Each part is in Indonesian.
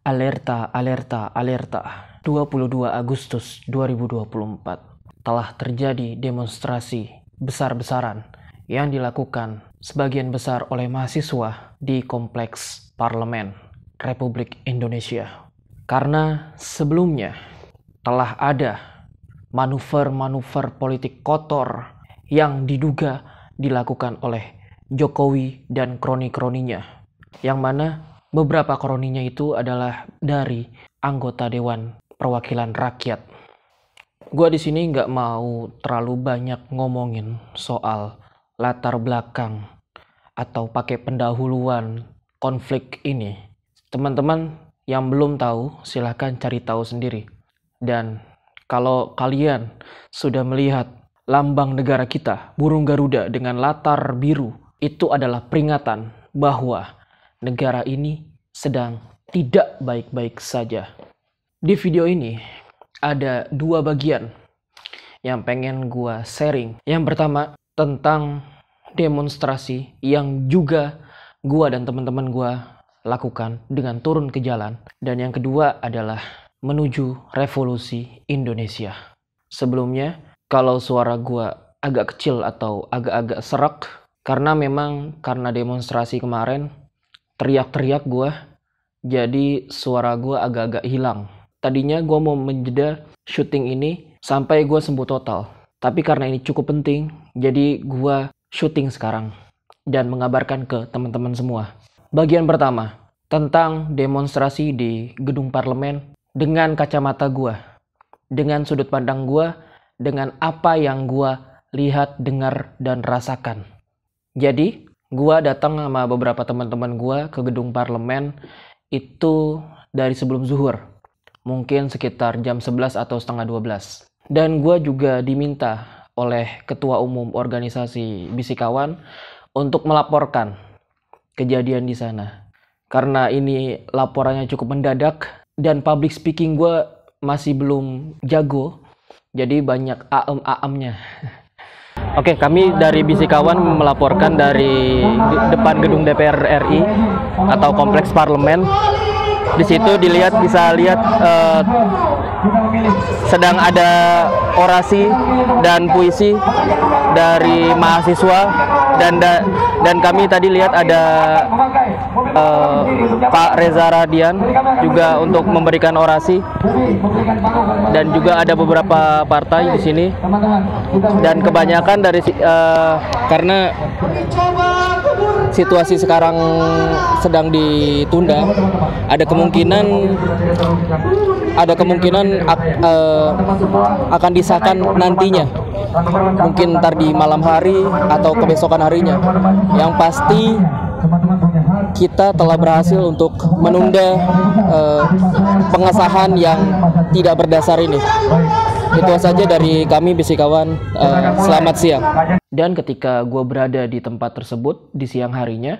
Alerta, alerta, alerta. 22 Agustus 2024 telah terjadi demonstrasi besar-besaran yang dilakukan sebagian besar oleh mahasiswa di Kompleks Parlemen Republik Indonesia. Karena sebelumnya telah ada manuver-manuver politik kotor yang diduga dilakukan oleh Jokowi dan kroni-kroninya, yang mana beberapa kroninya itu adalah dari anggota Dewan Perwakilan Rakyat. Gua di sini nggak mau terlalu banyak ngomongin soal latar belakang atau pakai pendahuluan konflik ini. Teman-teman yang belum tahu silahkan cari tahu sendiri. Dan kalau kalian sudah melihat lambang negara kita, burung Garuda dengan latar biru, itu adalah peringatan bahwa negara ini sedang tidak baik-baik saja. Di video ini ada dua bagian yang pengen gua sharing. Yang pertama tentang demonstrasi yang juga gua dan teman-teman gua lakukan dengan turun ke jalan. Dan yang kedua adalah menuju revolusi Indonesia. Sebelumnya, kalau suara gua agak kecil atau agak-agak serak, karena demonstrasi kemarin teriak-teriak gue, jadi suara gue agak-agak hilang. Tadinya gue mau menjeda syuting ini sampai gue sembuh total. Tapi karena ini cukup penting, jadi gue syuting sekarang dan mengabarkan ke teman-teman semua. Bagian pertama, tentang demonstrasi di gedung parlemen dengan kacamata gue, dengan sudut pandang gue, dengan apa yang gue lihat, dengar, dan rasakan. Jadi, gua datang sama beberapa teman-teman gua ke gedung parlemen itu dari sebelum zuhur. Mungkin sekitar jam 11 atau setengah 12. Dan gua juga diminta oleh Ketua Umum Organisasi Bisikawan untuk melaporkan kejadian di sana. Karena ini laporannya cukup mendadak dan public speaking gua masih belum jago. Jadi banyak aem-aemnya. Oke, kami dari Bisikawan melaporkan dari depan gedung DPR RI atau Kompleks Parlemen. Di situ bisa lihat sedang ada orasi dan puisi dari mahasiswa dan kami tadi lihat ada Pak Reza Radian juga untuk memberikan orasi, dan juga ada beberapa partai di sini, dan kebanyakan dari karena situasi sekarang sedang ditunda, ada kemungkinan akan disahkan nantinya, mungkin ntar di malam hari atau kebesokan harinya. Yang pasti kita telah berhasil untuk menunda pengesahan yang tidak berdasar ini. Itu saja dari kami Bisikawan. Selamat siang. Dan ketika gue berada di tempat tersebut di siang harinya,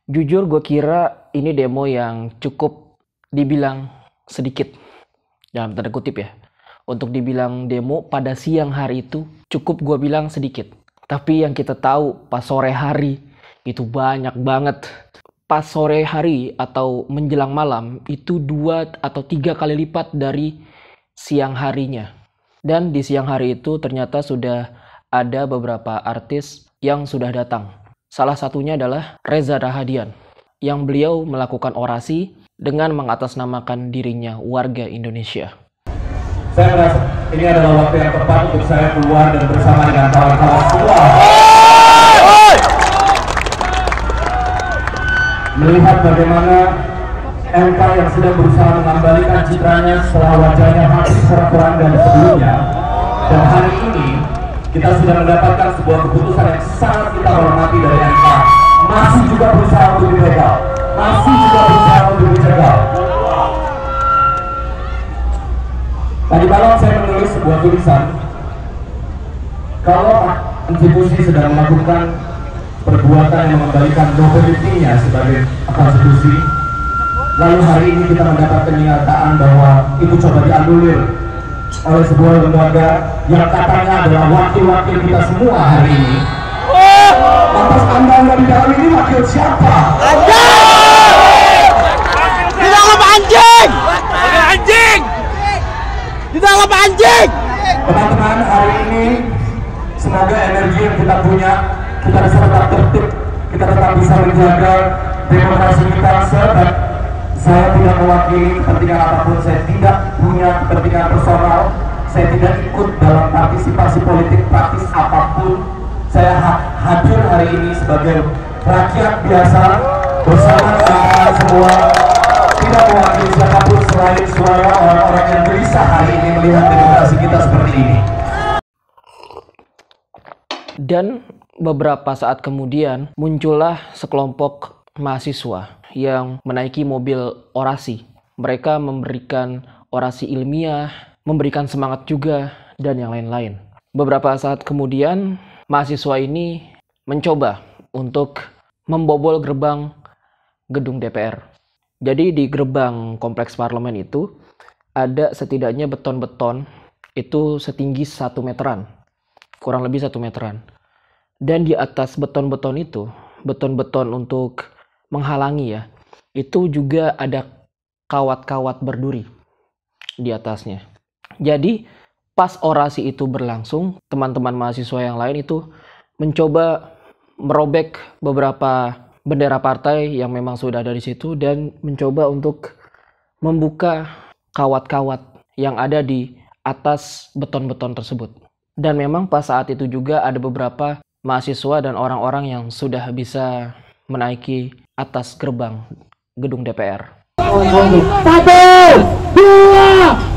jujur gue kira ini demo yang cukup dibilang sedikit, dalam tanda kutip ya. Untuk dibilang demo pada siang hari itu cukup gue bilang sedikit. Tapi yang kita tahu pas sore hari itu banyak banget. Pas sore hari atau menjelang malam itu 2 atau 3 kali lipat dari siang harinya. Dan di siang hari itu ternyata sudah ada beberapa artis yang sudah datang. Salah satunya adalah Reza Rahadian, yang beliau melakukan orasi dengan mengatasnamakan dirinya warga Indonesia. Saya merasa ini adalah waktu yang tepat untuk saya keluar dan bersama dengan kawan-kawan semua melihat bagaimana MK yang sedang berusaha mengembalikan citranya setelah wajahnya hampir kurang dari sebelumnya. Dan hari ini kita sudah mendapatkan sebuah keputusan yang sangat kita hormati dari MK. Masih juga berusaha untuk dibegal, masih juga berusaha untuk dicegal. Tadi malam saya menulis sebuah tulisan, kalau institusi sedang melakukan perbuatan yang mengembalikan nobility-nya sebagai konstitusi, lalu hari ini kita mendapat kenyataan bahwa itu coba dianulir oleh sebuah lembaga yang katanya adalah wakil-wakil kita semua hari ini. Lantas anda di dalam ini wakil siapa? Anda! Tidak apa Semoga energi yang kita punya, kita bisa tetap tertib, kita tetap bisa menjaga demokrasi kita. Sebab saya tidak mewakili kepentingan apapun, saya tidak punya kepentingan personal, saya tidak ikut dalam partisipasi politik praktis apapun. Saya hadir hari ini sebagai rakyat biasa bersama teman-teman semua, tidak mewakili siapapun selain suara orang-orang yang gelisah hari ini melihat demokrasi kita seperti ini. Dan beberapa saat kemudian muncullah sekelompok mahasiswa yang menaiki mobil orasi. Mereka memberikan orasi ilmiah, memberikan semangat juga, dan yang lain-lain. Beberapa saat kemudian mahasiswa ini mencoba untuk membobol gerbang gedung DPR. Jadi di gerbang kompleks parlemen itu ada setidaknya beton-beton itu setinggi 1 meteran. Kurang lebih 1 meteran. Dan di atas beton-beton itu, beton-beton untuk menghalangi ya, itu juga ada kawat-kawat berduri di atasnya. Jadi pas orasi itu berlangsung, teman-teman mahasiswa yang lain itu mencoba merobek beberapa bendera partai yang memang sudah ada di situ dan mencoba untuk membuka kawat-kawat yang ada di atas beton-beton tersebut. Dan memang pas saat itu juga ada beberapa mahasiswa dan orang-orang yang sudah bisa menaiki atas gerbang gedung DPR. 1, 2,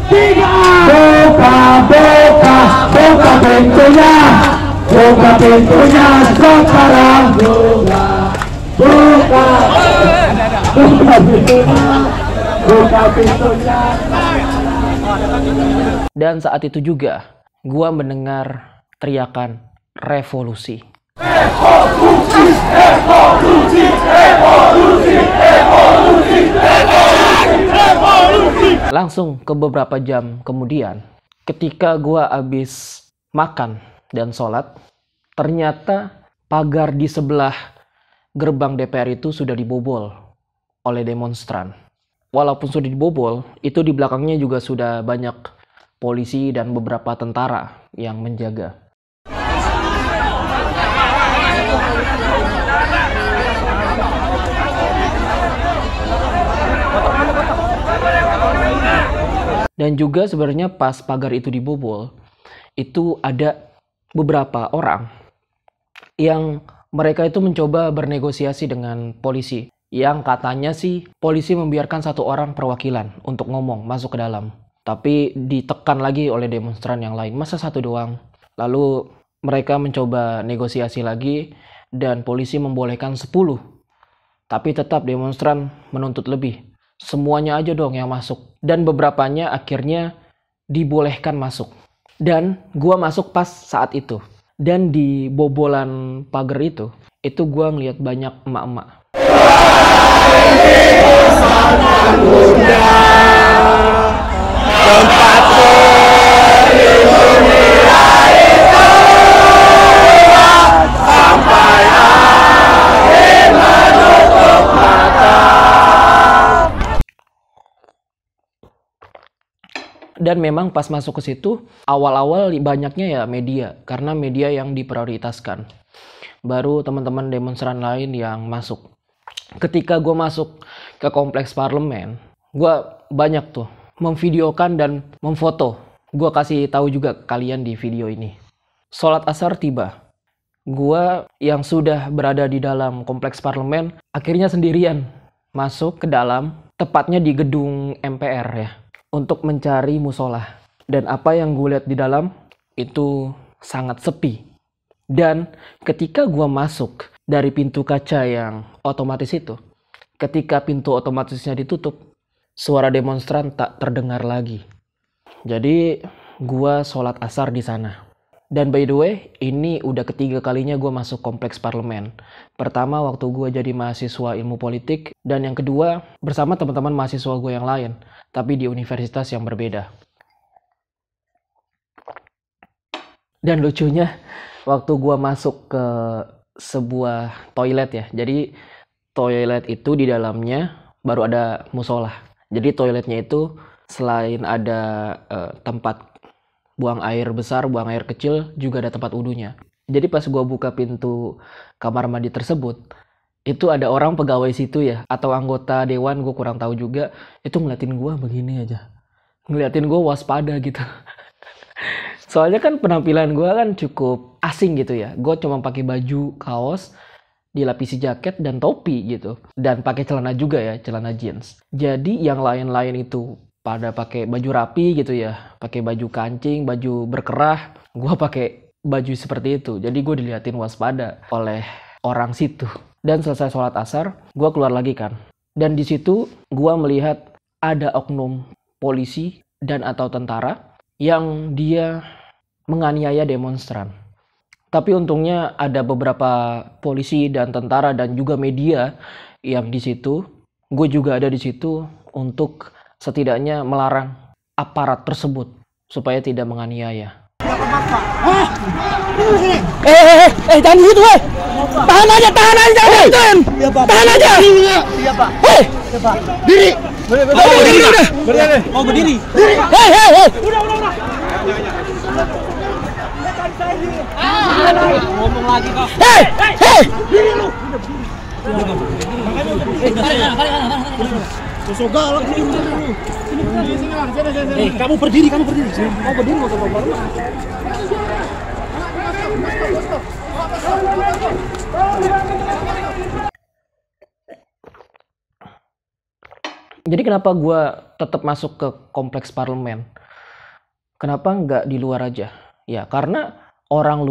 3. Buka pintunya, buka pintunya sekarang. Buka pintunya. Dan saat itu juga gua mendengar teriakan revolusi. Revolusi, revolusi, revolusi, revolusi, revolusi. Langsung ke beberapa jam kemudian, ketika gua habis makan dan sholat, ternyata pagar di sebelah gerbang DPR itu sudah dibobol oleh demonstran. Walaupun sudah dibobol, itu di belakangnya juga sudah banyak polisi dan beberapa tentara yang menjaga. Dan juga sebenarnya pas pagar itu dibobol, itu ada beberapa orang yang mereka itu mencoba bernegosiasi dengan polisi. Yang katanya sih polisi membiarkan 1 orang perwakilan untuk ngomong masuk ke dalam. Tapi ditekan lagi oleh demonstran yang lain. Masa 1 doang? Lalu mereka mencoba negosiasi lagi dan polisi membolehkan 10. Tapi tetap demonstran menuntut lebih. Semuanya aja dong yang masuk. Dan beberapanya akhirnya dibolehkan masuk. Dan gua masuk pas saat itu. Dan di bobolan pagar itu gua ngeliat banyak emak-emak. Dan memang pas masuk ke situ, awal-awal banyaknya ya media, karena media yang diprioritaskan. Baru teman-teman demonstran lain yang masuk. Ketika gue masuk ke kompleks parlemen, gue banyak tuh memvideokan dan memfoto. Gue kasih tahu juga ke kalian di video ini. Sholat asar tiba. Gue yang sudah berada di dalam kompleks parlemen, akhirnya sendirian masuk ke dalam, tepatnya di gedung MPR ya, untuk mencari musola. Dan apa yang gue lihat di dalam itu sangat sepi. Dan ketika gue masuk dari pintu kaca yang otomatis itu, ketika pintu otomatisnya ditutup, suara demonstran tak terdengar lagi. Jadi gue sholat asar di sana. Dan by the way, ini udah ketiga kalinya gue masuk kompleks parlemen. Pertama waktu gue jadi mahasiswa ilmu politik, dan yang kedua bersama teman-teman mahasiswa gue yang lain, tapi di universitas yang berbeda. Dan lucunya, waktu gue masuk ke sebuah toilet ya, jadi toilet itu di dalamnya baru ada musola. Jadi toiletnya itu selain ada tempat buang air besar, buang air kecil, juga ada tempat wudhunya. Jadi pas gue buka pintu kamar mandi tersebut, itu ada orang pegawai situ ya, atau anggota dewan, gue kurang tahu juga, itu ngeliatin gue begini aja. Ngeliatin gue waspada gitu. Soalnya kan penampilan gue kan cukup asing gitu ya. Gue cuma pakai baju, kaos, dilapisi jaket dan topi gitu. Dan pakai celana juga ya, celana jeans. Jadi yang lain-lain itu pada pakai baju rapi gitu ya. Pakai baju kancing, baju berkerah. Gue pakai baju seperti itu. Jadi gue diliatin waspada oleh orang situ. Dan selesai sholat asar, gue keluar lagi kan. Dan di situ gue melihat ada oknum polisi dan atau tentara yang dia menganiaya demonstran. Tapi untungnya ada beberapa polisi dan tentara dan juga media yang di situ. Gue juga ada di situ untuk setidaknya melarang aparat tersebut supaya tidak menganiaya. Jangan gitu, weh. Tahan aja, jangan gituin. Tahan aja. Iya, Pak. Hei, Pak. Diri. Mau berdiri. Hei. Udah. Ngomong lagi kok. Hei. Diri lu. Sosok galak lu. Kamu berdiri. Mau berdiri mau coba. Jadi kenapa gue tetap masuk ke kompleks parlemen? Kenapa nggak di luar aja? Ya karena orang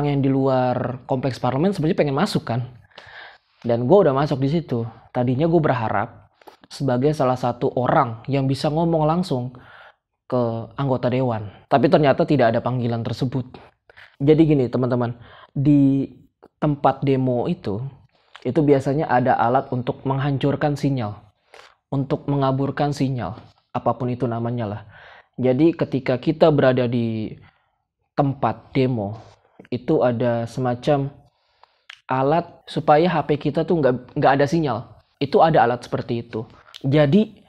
yang di luar kompleks parlemen sebenarnya pengen masuk kan. Dan gue udah masuk di situ. Tadinya gue berharap sebagai salah satu orang yang bisa ngomong langsung ke anggota dewan. Tapi ternyata tidak ada panggilan tersebut. Jadi gini teman-teman, di tempat demo itu biasanya ada alat untuk menghancurkan sinyal, untuk mengaburkan sinyal, apapun itu namanya lah. Jadi ketika kita berada di tempat demo, itu ada semacam alat supaya HP kita tuh nggak ada sinyal. Itu ada alat seperti itu. Jadi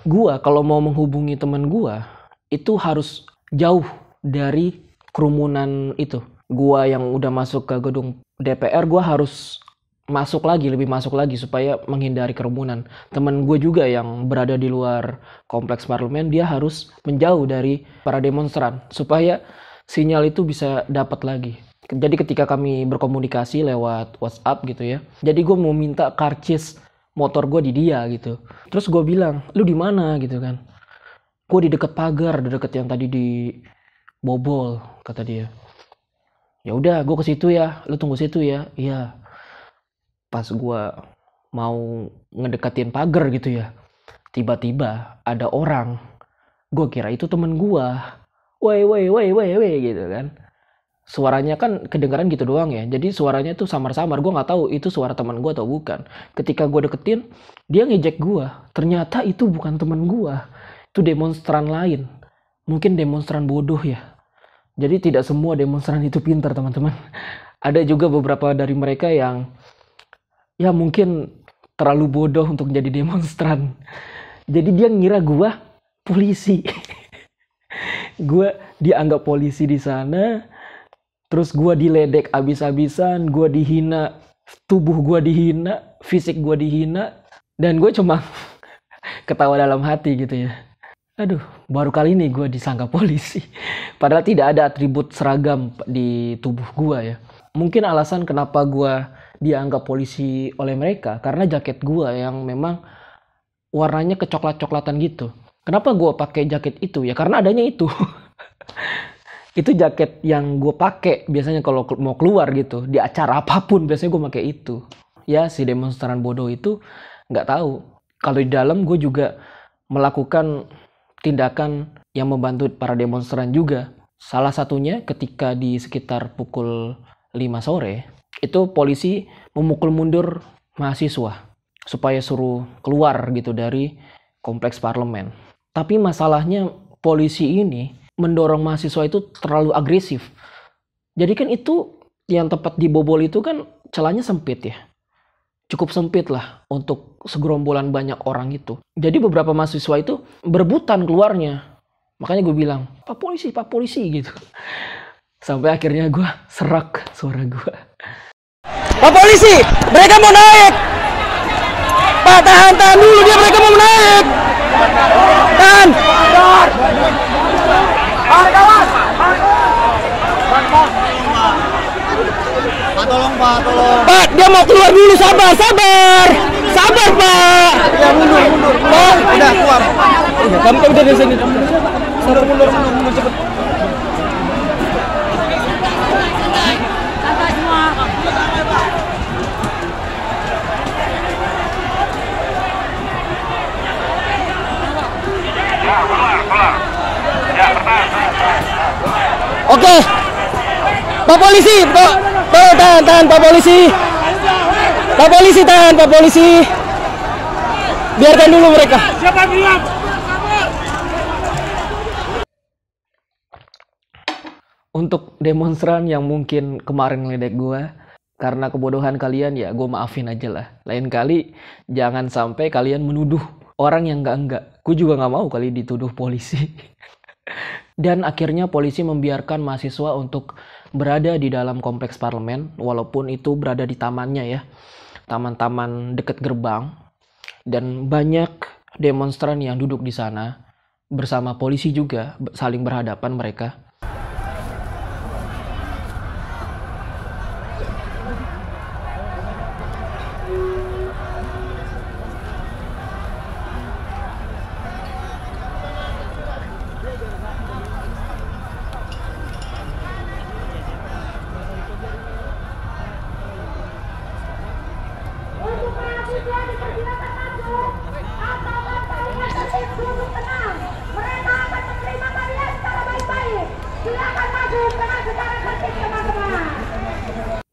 gua kalau mau menghubungi teman gua itu harus jauh dari kerumunan itu. Gua yang udah masuk ke gedung DPR, gua harus lebih masuk lagi supaya menghindari kerumunan. Temen gue juga yang berada di luar kompleks parlemen, dia harus menjauh dari para demonstran supaya sinyal itu bisa dapat lagi. Jadi ketika kami berkomunikasi lewat WhatsApp gitu ya, jadi gue mau minta karcis motor gue di dia gitu. Terus gue bilang, lu di mana gitu kan? Gue di deket pagar, di deket yang tadi dibobol, kata dia. Ya udah, gue ke situ ya, lu tunggu situ ya. Iya. Pas gue mau ngedekatin pagar gitu ya, tiba-tiba ada orang. Gue kira itu temen gue. Woi gitu kan. Suaranya kan kedengaran gitu doang ya. Jadi suaranya tuh samar-samar. Gue nggak tahu itu suara teman gue atau bukan. Ketika gue deketin, dia ngejek gue. Ternyata itu bukan temen gue. Itu demonstran lain. Mungkin demonstran bodoh ya. Jadi tidak semua demonstran itu pintar teman-teman. Ada juga beberapa dari mereka yang ya mungkin terlalu bodoh untuk jadi demonstran. Jadi dia ngira gue polisi. Gue dianggap polisi di sana. Terus gue diledek abis-abisan. Gue dihina. Tubuh gue dihina. Fisik gue dihina. Dan gue cuma ketawa dalam hati gitu ya. Aduh, baru kali ini gue disangka polisi. Padahal tidak ada atribut seragam di tubuh gue ya. Mungkin alasan kenapa gue dianggap polisi oleh mereka karena jaket gue yang memang warnanya kecoklat-coklatan gitu. Kenapa gue pakai jaket itu? Ya karena adanya itu. Itu jaket yang gue pakai biasanya kalau mau keluar gitu. Di acara apapun biasanya gue pakai itu. Ya si demonstran bodoh itu nggak tahu. Kalau di dalam gue juga melakukan tindakan yang membantu para demonstran juga. Salah satunya ketika di sekitar pukul 5 sore, itu polisi memukul mundur mahasiswa supaya suruh keluar gitu dari kompleks parlemen. Tapi masalahnya polisi ini mendorong mahasiswa itu terlalu agresif. Jadi kan itu yang tempat dibobol itu kan celahnya sempit ya. Cukup sempit lah untuk segerombolan banyak orang itu. Jadi beberapa mahasiswa itu berebutan keluarnya. Makanya gue bilang, Pak polisi gitu. Sampai akhirnya gue serak suara gue. Pak polisi, mereka mau naik. Pak, tahan dulu dia, mereka mau naik. Tahan. Pak, tolong Pak, tolong. Pak, dia mau keluar dulu, sabar, Pak. Ya mundur. Pak, Udah keluar. kamu udah di sini. Sabar, mundur cepet. Oke, Pak polisi, tahan Pak polisi. Pak polisi tahan, Pak polisi. Biarkan dulu mereka. Siapa bilang? Untuk demonstran yang mungkin kemarin ngeledek gue, karena kebodohan kalian ya gue maafin aja lah. Lain kali jangan sampai kalian menuduh orang yang enggak. Gue juga nggak mau kali dituduh polisi. Dan akhirnya polisi membiarkan mahasiswa untuk berada di dalam kompleks parlemen, walaupun itu berada di tamannya ya, taman-taman dekat gerbang. Dan banyak demonstran yang duduk di sana bersama polisi juga, saling berhadapan mereka.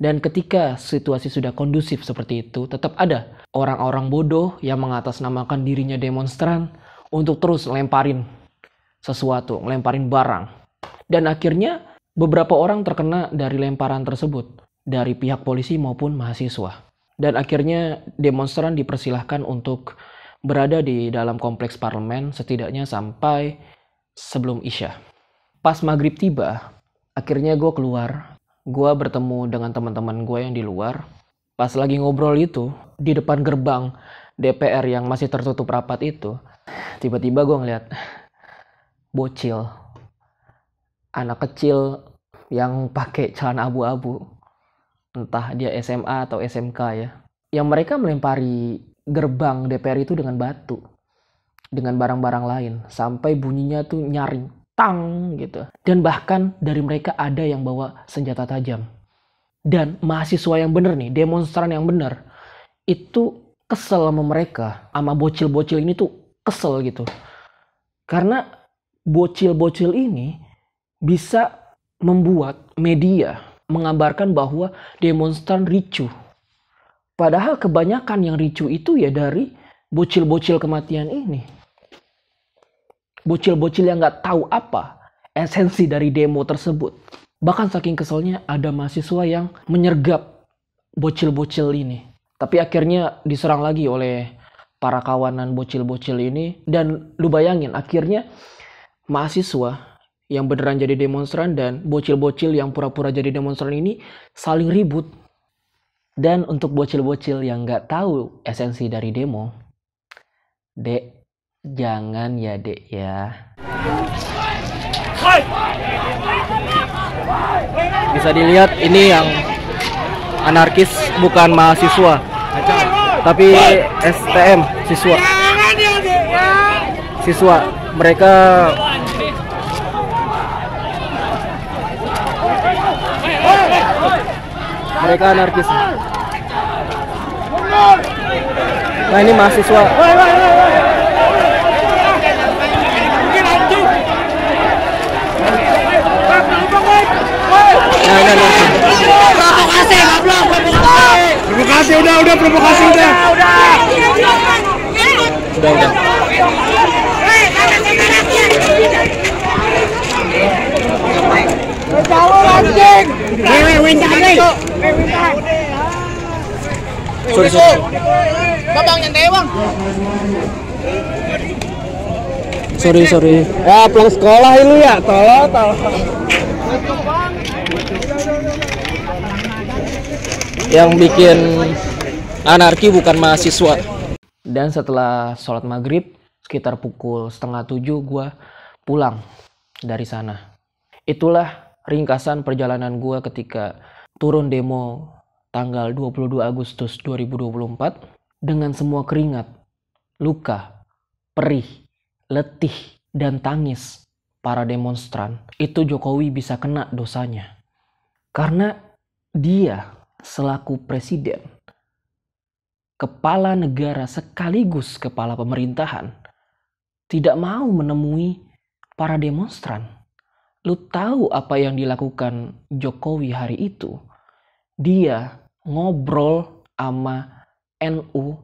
Dan ketika situasi sudah kondusif seperti itu, tetap ada orang-orang bodoh yang mengatasnamakan dirinya demonstran untuk terus ngelemparin sesuatu, ngelemparin barang. Dan akhirnya beberapa orang terkena dari lemparan tersebut, dari pihak polisi maupun mahasiswa. Dan akhirnya demonstran dipersilahkan untuk berada di dalam kompleks parlemen setidaknya sampai sebelum Isya. Pas maghrib tiba, akhirnya gue keluar. Gue bertemu dengan teman-teman gue yang di luar. Pas lagi ngobrol itu, di depan gerbang DPR yang masih tertutup rapat itu, tiba-tiba gue ngeliat bocil, anak kecil yang pakai celana abu-abu, entah dia SMA atau SMK ya, yang mereka melempari gerbang DPR itu dengan batu, dengan barang-barang lain, sampai bunyinya tuh nyaring, tang gitu. Dan bahkan dari mereka ada yang bawa senjata tajam. Dan mahasiswa yang bener nih, demonstran yang bener, itu kesel sama mereka, sama bocil-bocil ini tuh kesel gitu. Karena bocil-bocil ini bisa membuat media mengabarkan bahwa demonstran ricuh. Padahal kebanyakan yang ricuh itu ya dari bocil-bocil kematian ini. Bocil-bocil yang nggak tahu apa esensi dari demo tersebut. Bahkan saking keselnya ada mahasiswa yang menyergap bocil-bocil ini. Tapi akhirnya diserang lagi oleh para kawanan bocil-bocil ini. Dan lu bayangin akhirnya mahasiswa yang beneran jadi demonstran dan bocil-bocil yang pura-pura jadi demonstran ini saling ribut. Dan untuk bocil-bocil yang nggak tahu esensi dari demo, Dek, jangan ya Dek ya. Bisa dilihat ini yang anarkis bukan mahasiswa, tapi STM, siswa. Mereka anarkis. Nah ini mahasiswa. Provokasi udah provokasi udah. Sorry. Babang nyantai bang. Sorry. Ya pulang sekolah lu ya, tolong. Yang bikin anarki bukan mahasiswa. Dan setelah sholat maghrib, sekitar pukul 6:30 gue pulang dari sana. Itulah ringkasan perjalanan gue ketika turun demo tanggal 22 Agustus 2024 dengan semua keringat, luka, perih, letih, dan tangis para demonstran. Itu Jokowi bisa kena dosanya. Karena dia selaku presiden, kepala negara sekaligus kepala pemerintahan, tidak mau menemui para demonstran. Lu tahu apa yang dilakukan Jokowi hari itu? Dia ngobrol sama NU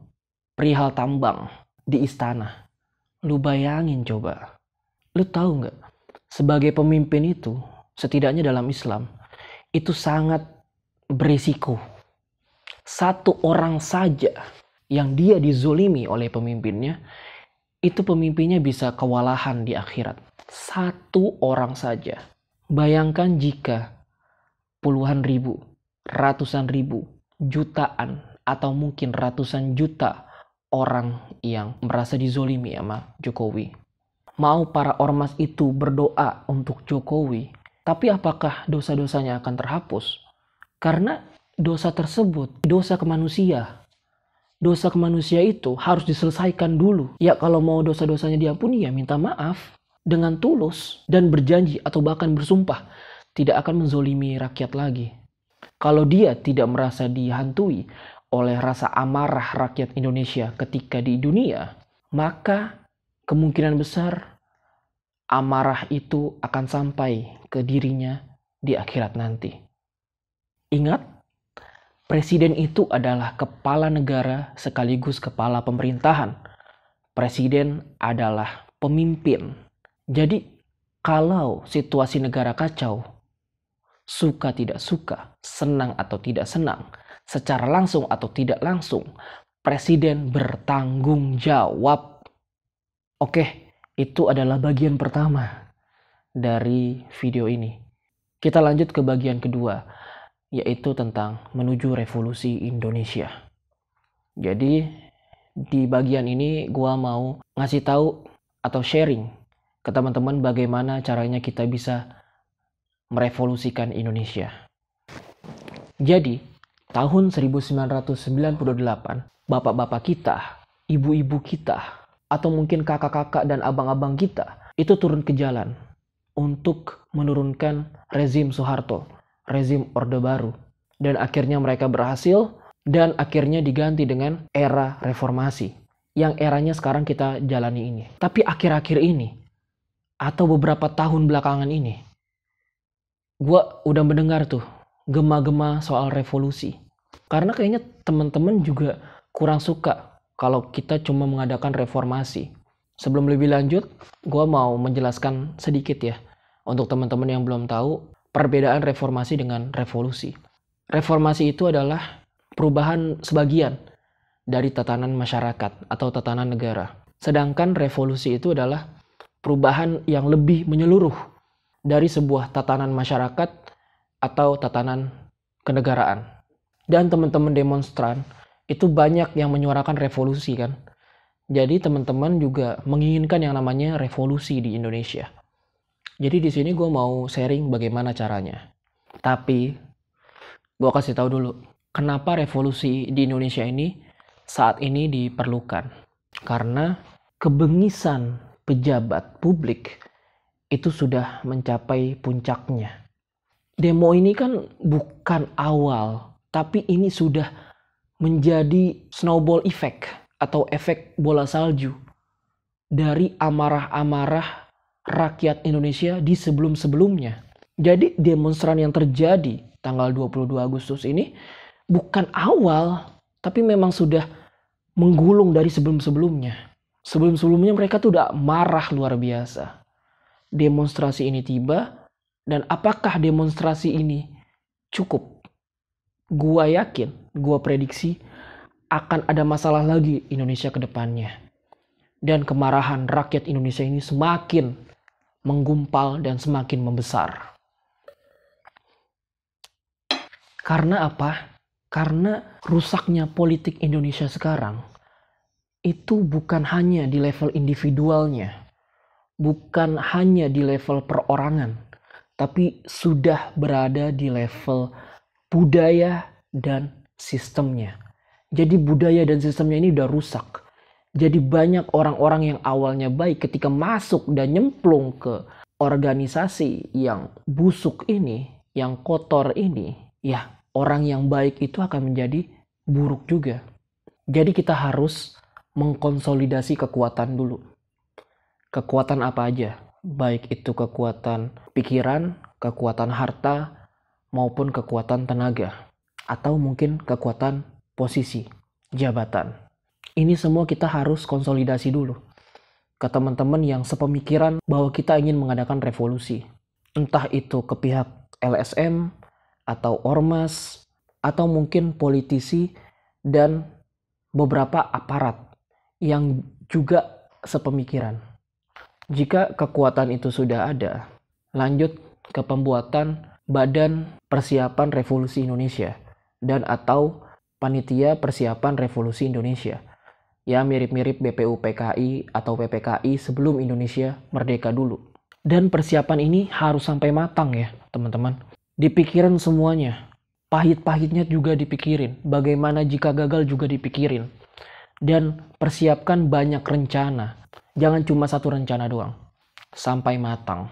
perihal tambang di istana. Lu bayangin coba. Lu tahu nggak? Sebagai pemimpin itu, setidaknya dalam Islam, itu sangat berisiko. Satu orang saja yang dia dizolimi oleh pemimpinnya, itu pemimpinnya bisa kewalahan di akhirat. Satu orang saja. Bayangkan jika puluhan ribu, ratusan ribu, jutaan, atau mungkin ratusan juta orang yang merasa dizolimi sama Jokowi. Mau para ormas itu berdoa untuk Jokowi, tapi apakah dosa-dosanya akan terhapus? Karena dosa tersebut, dosa kemanusia. Dosa kemanusia itu harus diselesaikan dulu. Ya kalau mau dosa-dosanya diampuni ya minta maaf. Dengan tulus dan berjanji atau bahkan bersumpah tidak akan menzolimi rakyat lagi. Kalau dia tidak merasa dihantui oleh rasa amarah rakyat Indonesia ketika di dunia, maka kemungkinan besar amarah itu akan sampai ke dirinya di akhirat nanti. Ingat, presiden itu adalah kepala negara sekaligus kepala pemerintahan. Presiden adalah pemimpin. Jadi, kalau situasi negara kacau, suka tidak suka, senang atau tidak senang, secara langsung atau tidak langsung, presiden bertanggung jawab. Oke, itu adalah bagian pertama dari video ini. Kita lanjut ke bagian kedua, yaitu tentang menuju revolusi Indonesia. Jadi, di bagian ini gua mau ngasih tahu atau sharing ke teman-teman bagaimana caranya kita bisa merevolusikan Indonesia. Jadi, tahun 1998, bapak-bapak kita, ibu-ibu kita, atau mungkin kakak-kakak dan abang-abang kita, itu turun ke jalan untuk menurunkan rezim Soeharto, rezim Orde Baru. Dan akhirnya mereka berhasil, dan akhirnya diganti dengan era reformasi, yang eranya sekarang kita jalani ini. Tapi akhir-akhir ini, atau beberapa tahun belakangan ini, gue udah mendengar tuh gema-gema soal revolusi. Karena kayaknya teman-teman juga kurang suka kalau kita cuma mengadakan reformasi. Sebelum lebih lanjut, gue mau menjelaskan sedikit ya, untuk teman-teman yang belum tahu, perbedaan reformasi dengan revolusi. Reformasi itu adalah perubahan sebagian dari tatanan masyarakat atau tatanan negara. Sedangkan revolusi itu adalah perubahan yang lebih menyeluruh dari sebuah tatanan masyarakat atau tatanan kenegaraan. Dan teman-teman demonstran itu banyak yang menyuarakan revolusi kan. Jadi teman-teman juga menginginkan yang namanya revolusi di Indonesia. Jadi di sini gue mau sharing bagaimana caranya. Tapi gue kasih tahu dulu kenapa revolusi di Indonesia ini saat ini diperlukan. Karena kebengisan pejabat publik itu sudah mencapai puncaknya. Demo ini kan bukan awal, tapi ini sudah menjadi snowball effect atau efek bola salju dari amarah-amarah rakyat Indonesia di sebelum-sebelumnya. Jadi demonstran yang terjadi tanggal 22 Agustus ini bukan awal, tapi memang sudah menggulung dari sebelum-sebelumnya. Sebelum-sebelumnya mereka tuh udah marah luar biasa. Demonstrasi ini tiba, dan apakah demonstrasi ini cukup? Gua yakin, gua prediksi akan ada masalah lagi Indonesia ke depannya. dan kemarahan rakyat Indonesia ini semakin menggumpal dan semakin membesar. Karena apa? Karena rusaknya politik Indonesia sekarang itu bukan hanya di level individualnya, bukan hanya di level perorangan, tapi sudah berada di level budaya dan sistemnya. Jadi budaya dan sistemnya ini udah rusak. Jadi banyak orang-orang yang awalnya baik ketika masuk dan nyemplung ke organisasi yang busuk ini, yang kotor ini, ya orang yang baik itu akan menjadi buruk juga. Jadi kita harus mengkonsolidasi kekuatan dulu. Kekuatan apa aja? Baik itu kekuatan pikiran, kekuatan harta, maupun kekuatan tenaga. Atau mungkin kekuatan posisi, jabatan. Ini semua kita harus konsolidasi dulu ke teman-teman yang sepemikiran bahwa kita ingin mengadakan revolusi. Entah itu ke pihak LSM, atau ormas, atau mungkin politisi dan beberapa aparat yang juga sepemikiran. Jika kekuatan itu sudah ada, lanjut ke pembuatan Badan Persiapan Revolusi Indonesia dan atau Panitia Persiapan Revolusi Indonesia. Ya mirip-mirip BPUPKI atau PPKI sebelum Indonesia merdeka dulu. Dan persiapan ini harus sampai matang ya teman-teman. Dipikirin semuanya. Pahit-pahitnya juga dipikirin. Bagaimana jika gagal juga dipikirin. Dan persiapkan banyak rencana. Jangan cuma satu rencana doang. Sampai matang.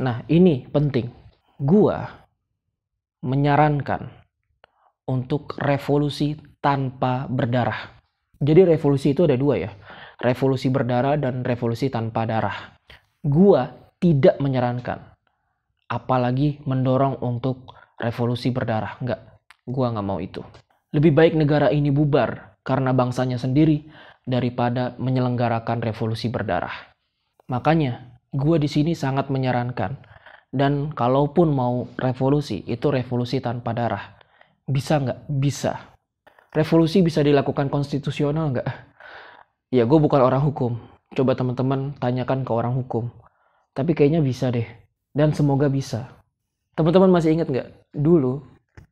Nah ini penting. Gua menyarankan untuk revolusi tanpa berdarah. Jadi revolusi itu ada dua ya. Revolusi berdarah dan revolusi tanpa darah. Gua tidak menyarankan. Apalagi mendorong untuk revolusi berdarah. Enggak. Gua nggak mau itu. Lebih baik negara ini bubar karena bangsanya sendiri daripada menyelenggarakan revolusi berdarah. Makanya gua di sini sangat menyarankan. Dan kalaupun mau revolusi, itu revolusi tanpa darah. Bisa nggak? Bisa. Revolusi bisa dilakukan konstitusional nggak? Ya gue bukan orang hukum. Coba teman-teman tanyakan ke orang hukum. Tapi kayaknya bisa deh. Dan semoga bisa. Teman-teman masih ingat nggak? Dulu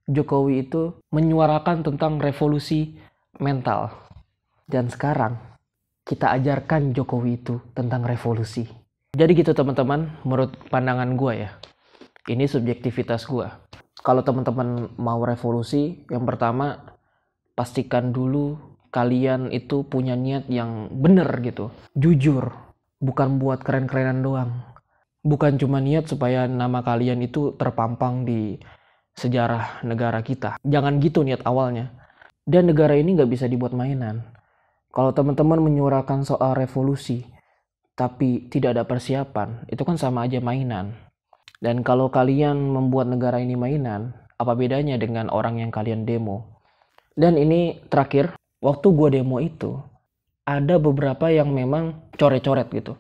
Jokowi itu menyuarakan tentang revolusi mental. Dan sekarang kita ajarkan Jokowi itu tentang revolusi. Jadi gitu teman-teman, menurut pandangan gue ya. Ini subjektivitas gue. Kalau teman-teman mau revolusi, yang pertama pastikan dulu kalian itu punya niat yang bener gitu. Jujur. Bukan buat keren-kerenan doang. Bukan cuma niat supaya nama kalian itu terpampang di sejarah negara kita. Jangan gitu niat awalnya. Dan negara ini gak bisa dibuat mainan. Kalau teman-teman menyuarakan soal revolusi, tapi tidak ada persiapan, itu kan sama aja mainan. Dan kalau kalian membuat negara ini mainan, apa bedanya dengan orang yang kalian demo? Dan ini terakhir, waktu gue demo itu, ada beberapa yang memang coret-coret gitu.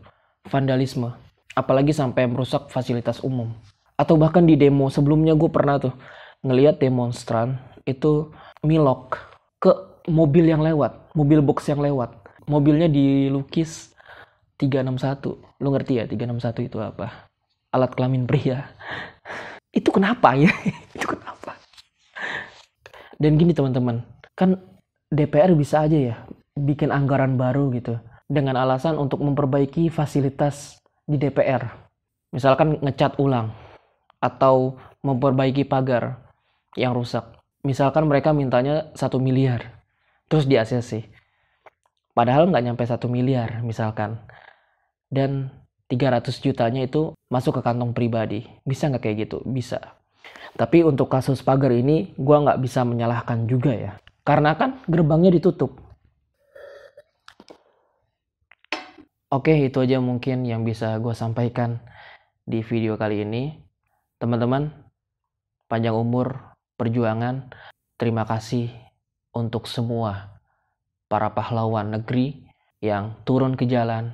Vandalisme. Apalagi sampai merusak fasilitas umum. Atau bahkan di demo sebelumnya gue pernah tuh ngelihat demonstran itu milok ke mobil yang lewat. Mobil box yang lewat. Mobilnya dilukis 361. Lu ngerti ya 361 itu apa? Alat kelamin pria. Itu kenapa ya? Itu kenapa? Dan gini teman-teman, kan DPR bisa aja ya bikin anggaran baru gitu dengan alasan untuk memperbaiki fasilitas di DPR. Misalkan ngecat ulang atau memperbaiki pagar yang rusak. Misalkan mereka mintanya 1 miliar terus di ACC. Padahal nggak nyampe 1 miliar misalkan. Dan 300 jutanya itu masuk ke kantong pribadi. Bisa nggak kayak gitu? Bisa. Tapi untuk kasus pagar ini, gue nggak bisa menyalahkan juga ya. Karena kan gerbangnya ditutup. Oke, itu aja mungkin yang bisa gue sampaikan di video kali ini. Teman-teman, panjang umur, perjuangan. Terima kasih untuk semua para pahlawan negeri yang turun ke jalan,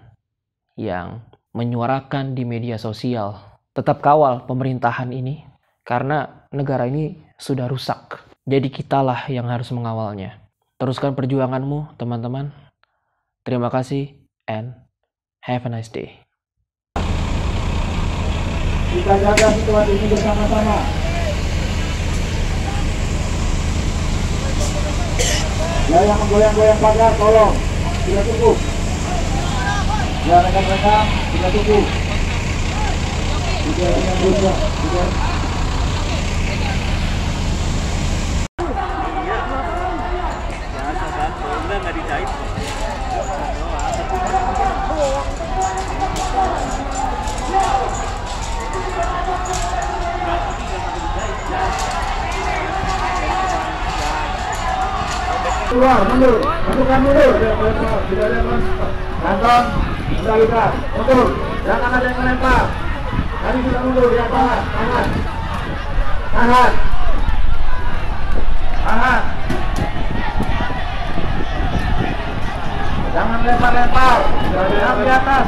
yang menyuarakan di media sosial. Tetap kawal pemerintahan ini. Karena negara ini sudah rusak. Jadi kitalah yang harus mengawalnya. Teruskan perjuanganmu, teman-teman. Terima kasih. and have a nice day. Kita jaga situasi ini bersama-sama. Ya, yang menggoyang-goyang pagar, tolong. Tidak cukup. Ya, rekan-rekan, tidak cukup. Tidak yang berusaha. Keluar, mundur, masukkan mundur. Tidak ada yang kantong, kendalikan, mundur. Jangan ada yang melempar. Tadi sudah mundur, ya tahan, tahan, tahan, tahan. Jangan lempar-lempar, jangan di atas.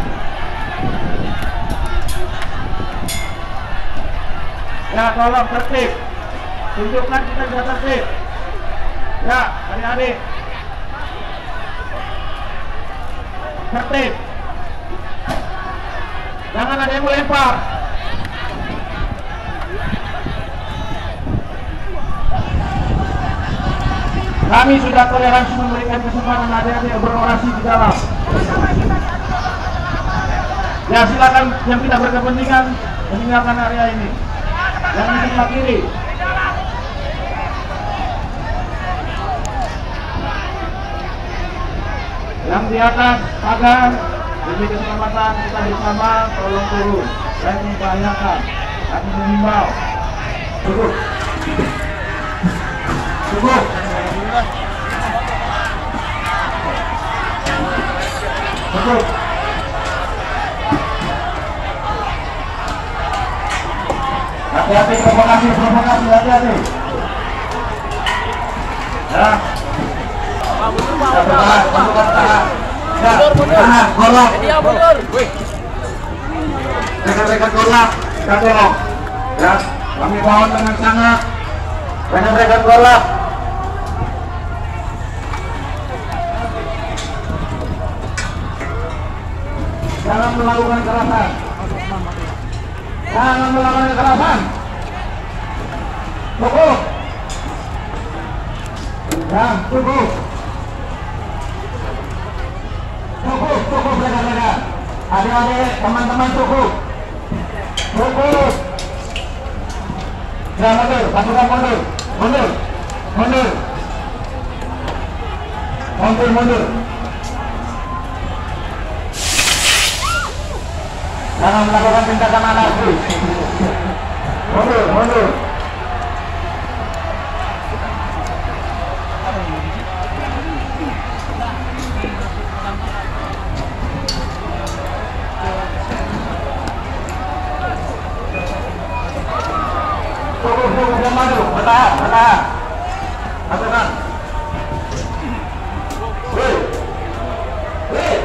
Ya, tolong tertib. Tunjukkan kita bisa tertib. Ya, adik-adik. Tertib. Jangan ada yang melempar. Kami sudah toleransi memberikan kesempatan adik-adik berorasi di dalam. Ya, silakan yang tidak berkepentingan meninggalkan area ini. Yang di sebelah kiri. Yang di atas pagar demi keselamatan kita bersama, tolong turun. Saya membahayakan, kami mengimbau. Cukup. Cukup. Cukup. Hati-hati provokasi, hati-hati. Ya. Rekan-rekan golak, kita tolong. Ya, kami mohon dengan sangat. Rekan-rekan golak. Jangan melakukan kekerasan. Jangan melakukan kekerasan. Cukup. Ya, cukup. Cukup rekan-rekan. Adik-adik, teman-teman cukup. Cukup. Ya, mundur, pasukan mundur. Mundur. Mundur. Mundur, mundur. Jangan melakukan tindakan anarkis. Mundur, mundur. Cukup, jangan maju. Bertahan, bertahan. Masukkan. Wih. Wih.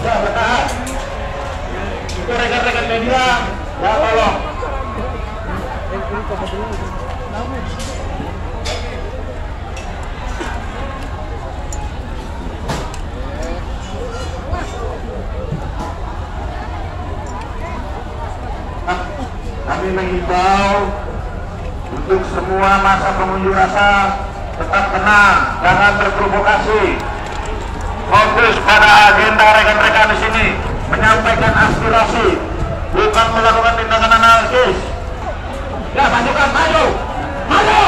Ya, bertahan. Itu rekan-rekan media. Ya, tolong. Kami mengimbau untuk semua masa pengunjuk rasa tetap tenang, jangan terprovokasi. Fokus pada agenda rekan-rekan di sini, menyampaikan aspirasi, bukan melakukan tindakan anarkis. Ya, majukan, maju, maju.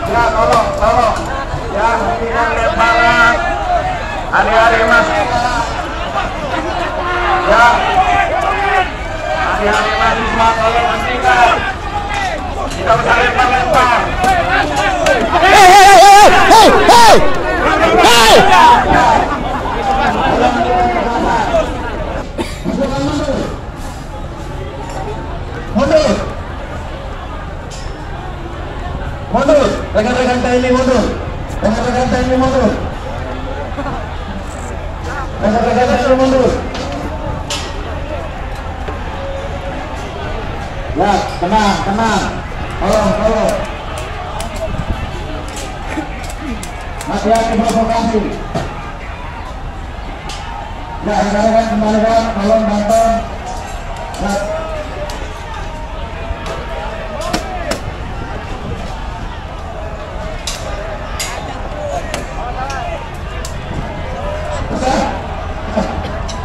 Ya, tolong. Ya, hentikan lemparan. Hari-hari masih. Ya. Hari-hari mahasiswa, tolong hentikan. mundur. Rekan-rekan TNI mundur. Rekan-rekan TNI mundur. Rekan-rekan TNI mundur. Ya, tenang, tenang. Tolong. Hati-hati provokasi. Ya, rekan-rekan kembalikan, tolong bantu. Ya.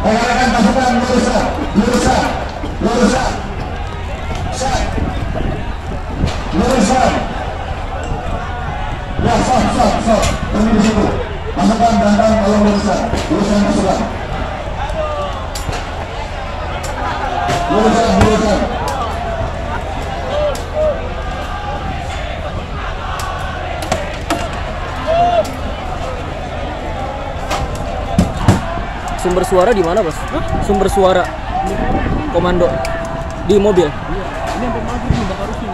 Rekan-rekan pasukan lurusan. Ya, stop. Tunggu di situ. Pasukan dan tolong lurusan pasukan. Lurusan. Sumber suara di mana, Bos? Sumber suara komando di mobil. Ini sampai maju nih, bakal rusuh.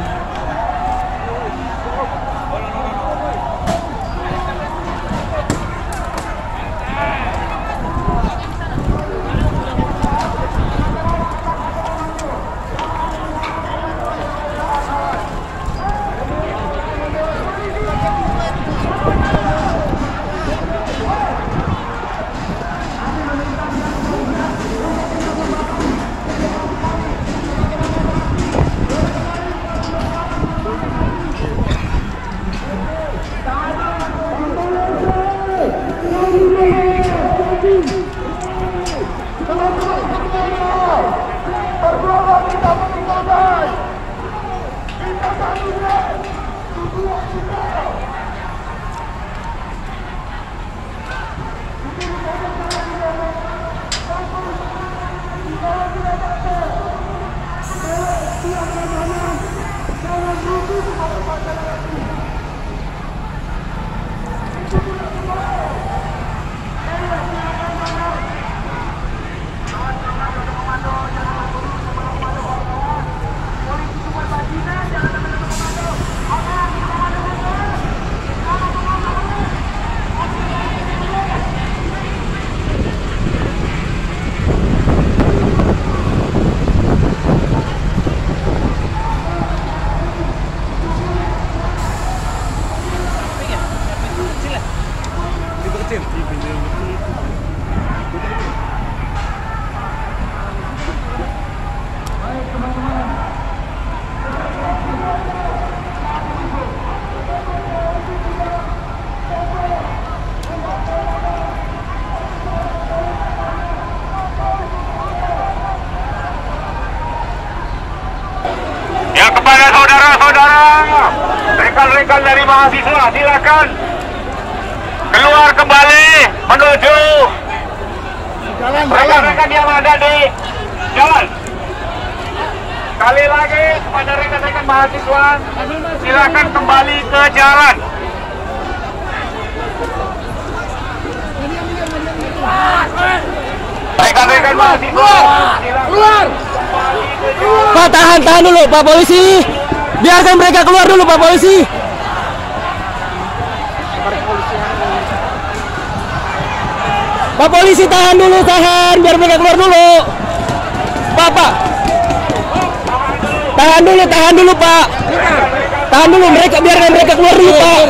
Kepada saudara-saudara, rekan-rekan dari mahasiswa, silakan keluar kembali menuju rekan-rekan yang ada di jalan. Sekali lagi kepada rekan-rekan mahasiswa, silakan kembali ke jalan. Rekan-rekan mahasiswa, keluar. Pak, tahan dulu, Pak Polisi. Biarkan mereka keluar dulu, Pak Polisi. Pak Polisi, tahan biar mereka keluar dulu. Pak. Tahan dulu, Pak. Tahan dulu, biarkan mereka keluar dulu, Pak.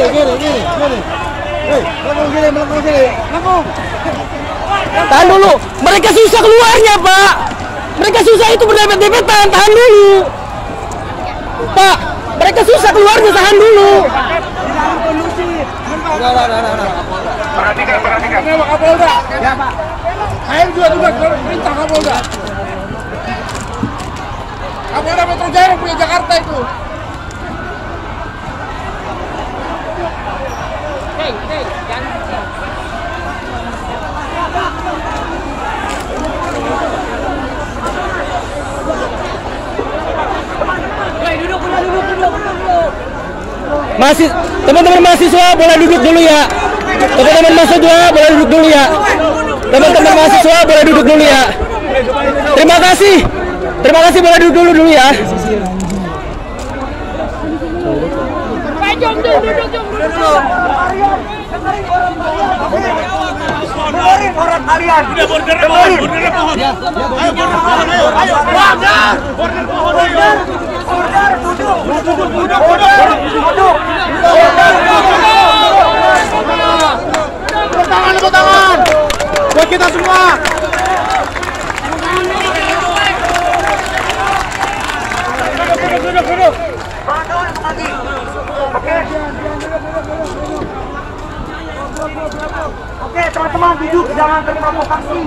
Tahan dulu, mereka susah keluarnya, Pak. Mereka susah itu berdepet-depetan, tahan dulu. Pak, mereka susah keluarnya, tahan dulu. Perhatikan. Kenapa Kapolda? Ya Pak. Saya juga perintah Kapolda. Kapolda Metro Jaya punya Jakarta itu. Hei, jangan. Duduk. Masih teman-teman mahasiswa boleh duduk dulu ya. Teman-teman mahasiswa boleh duduk dulu ya. Teman-teman mahasiswa boleh duduk dulu ya. Terima kasih boleh duduk dulu ya. Dengerin orang kalian. Udah border pohon. Ayo border pohon. Ayo. Border pohon. Border duduk. Tepuk tangan. Buat kita semua. Duduk. Oke, teman-teman duduk, jangan terprovokasi.